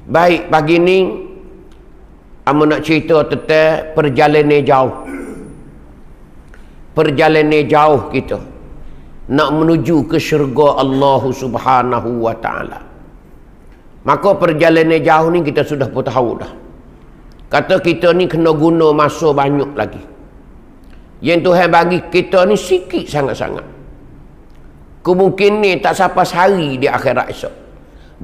Baik, pagi ni Amo nak cerita tentang perjalanan jauh. Perjalanan jauh kita nak menuju ke syurga Allah Subhanahu wa taala. Maka perjalanan jauh ni kita sudah pun tahu dah. Kata kita ni kena guna masa banyak lagi. Yang Tuhan bagi kita ni sikit sangat-sangat. Kemungkinan tak sampai sehari di akhirat esok.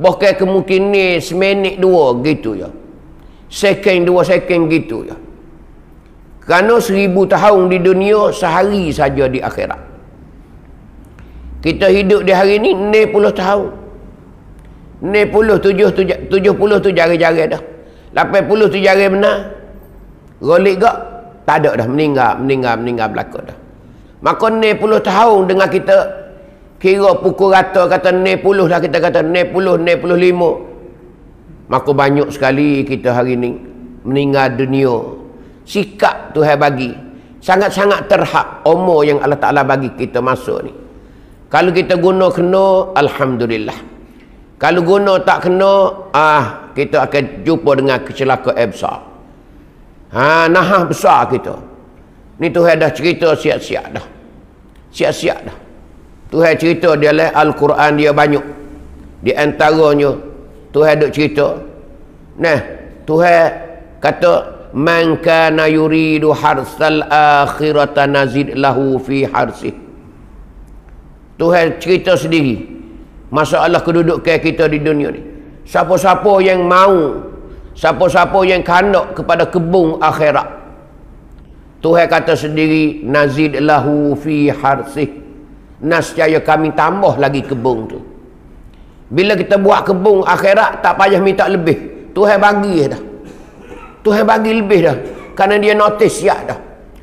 Bahkan kemungkinan seminit dua gitu ya. Second dua second gitu ya. Kerana 1000 tahun di dunia, sehari saja di akhirat. Kita hidup di hari ni 60 tahun. 70 tu jari-jari dah. 80 tu jari benar. Golik gak? Tak ada dah, meninggal belakang dah. Maka 60 tahun dengan kita kira pukul rata kata 60 lah, kita kata 65. Maka banyak sekali kita hari ni meninggal dunia. Sikap Tuhan bagi sangat-sangat terhad umur yang Allah Ta'ala bagi kita masuk ni. Kalau kita guna kena, Alhamdulillah. Kalau guna tak kena, kita akan jumpa dengan kecelakaan besar. Nahah besar kita. Ni Tuhan dah cerita siap-siap dah. Siap-siap dah. Tuhan cerita dalam Al-Quran dia banyak. Di antaranya Tuhan ada cerita. Nah, Tuhan kata man kana yuridu harsal akhirata nazid lahu fi harsih. Tuhan cerita sendiri masalah kedudukan kita di dunia ni. Siapa-siapa yang mau, siapa-siapa yang kandak kepada kebun akhirat, Tuhan kata sendiri nazid lahu fi harsih. Nascaya kami tambah lagi kebun tu. Bila kita buat kebun akhirat, tak payah minta lebih. Tuhan bagi dah. Tuhan bagi lebih dah. Kerana dia notis siap dah.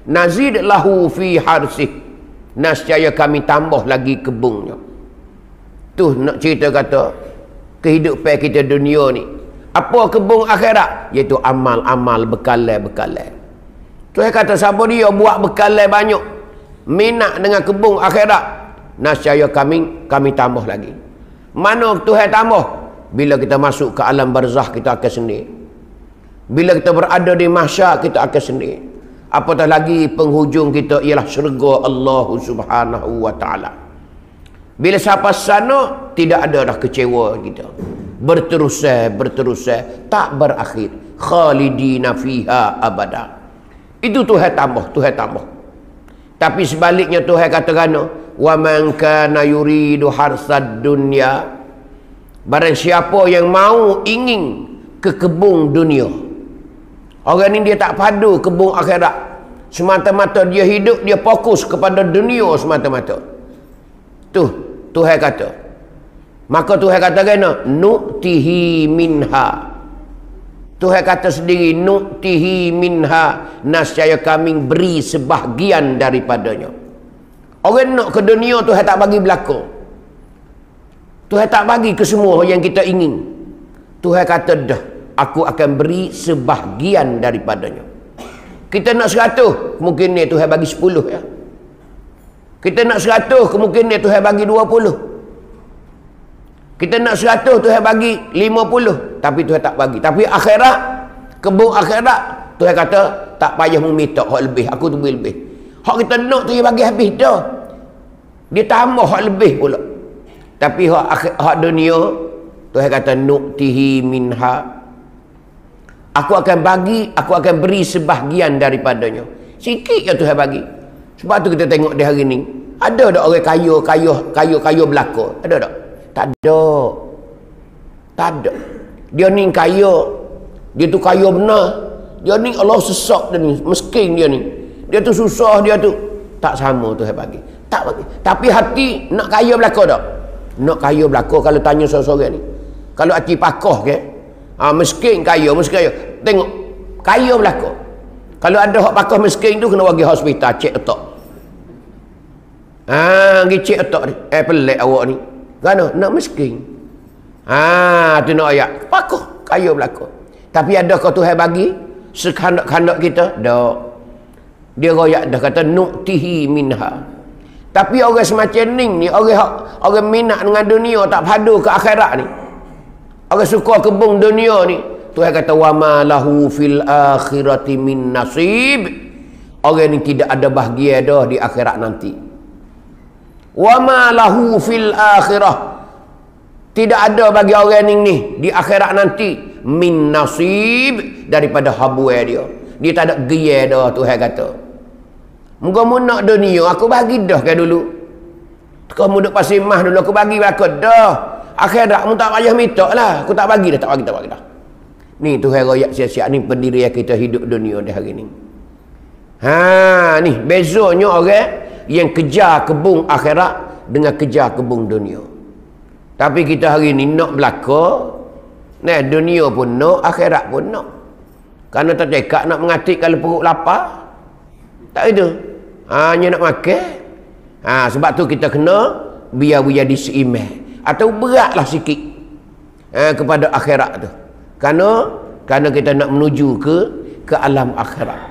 Nazid lahu fi harsih. Nascaya kami tambah lagi kebunnya. Tu nak cerita kata kehidupan kita dunia ni. Apa kebun akhirat? Iaitu amal-amal bekalan-bekalan. Tuhan kata siapa dia buat bekalan banyak, minat dengan kebun akhirat, nascaya kami tambah lagi. Mana Tuhan tambah? Bila kita masuk ke alam barzakh, kita akan sendiri. Bila kita berada di mahsyar, kita akan sendiri. Apatah lagi penghujung kita ialah syurga Allah Subhanahu wa taala. Bila sampai sana, tidak ada dah kecewa kita. Berterusan, tak berakhir. Khalidina fiha abada. Itu Tuhan tambah. Tapi sebaliknya Tuhan katakan, wa man kana yuridu harsad dunya, barang siapa yang mau ingin ke kebun dunia, orang ni dia tak padu kebun akhirat, semata-mata dia hidup, dia fokus kepada dunia semata-mata. Tu Tuhan kata, maka Tuhan katakan nu'tihi minha. Tuhan kata sendiri nu'tihi minha, nascaya kami beri sebahagian daripadanya. Orang nak ke dunia, Tuhan tak bagi belakang. Tuhan tak bagi ke semua yang kita ingin. Tuhan kata dah, aku akan beri sebahagian daripadanya. Kita nak 100, kemungkinan Tuhan bagi 10 ya. Kita nak 100, kemungkinan Tuhan bagi 20. Kita nak 100, Tuhan bagi 50. Tapi Tuhan tak bagi. Tapi akhirat, kebun akhirat, Tuhan kata tak payah meminta hak lebih, aku tu beri lebih. Hak kita nak tu dia bagi habis dah. Dia tambah hak lebih pula. Tapi hak dunia, Tuhan kata nu'tihi minha. Aku akan beri sebahagian daripadanya. Sikit je Tuhan bagi. Sebab tu kita tengok di hari ni, ada tak orang kaya belaka? Ada tak? Tak ada. Dia ni kaya. Dia tu kaya benar. Dia ni Allah sesak dia ni, miskin dia ni. Dia tu susah, dia tu tak sama Tuhan bagi. Tak bagi. Tapi hati nak kaya belaka tak? Nak kaya belaka kalau tanya seorang-seorang ni. Kalau hati pakah ke? Miskin kaya. Tengok kaya belaka. Kalau ada hak pakah miskin tu kena bagi hospital cek otak. Pergi cek otak ni. Pelik awak ni. Kerana nak miskin. Tu nak ayat. Pakah kaya belaka. Tapi adakah Tuhan bagi sekandak-kandak kita? Tak. Dia royak dah kata nu'tihi minha. Tapi orang semacam ni orang minat dengan dunia, tak padu ke akhirat ni, Orang suka kebun dunia ni, Tuhan kata wa ma lahu fil akhirati min nasib. Orang ni tidak ada bahagia dah di akhirat nanti. Wa ma lahu fil akhirah. Tidak ada bagi orang ni di akhirat nanti min nasib daripada habuai dia. Dia tak ada gear dah, Tuhan kata. Muka-muka nak dunia aku bagi dah kan dulu. Kamu duduk pasir mah dulu aku bagi bakal dah. Akhirat mu tak payah minta lah. Aku tak bagi dah, tak bagi dah. Ni Tuhan royak siap-siap ni pendirian kita hidup dunia dah hari ni. Ni bezanya orang yang kejar kebun akhirat dengan kejar kebun dunia. Tapi kita hari ni nak belaka, nah dunia pun nak, akhirat pun nak. Kerana tak cekak nak mengatik kalau perut lapar. Tak itu. Hanya nak makan. Sebab tu kita kena biar diseimbang. Atau beratlah sikit kepada akhirat tu. Kerana kita nak menuju ke alam akhirat.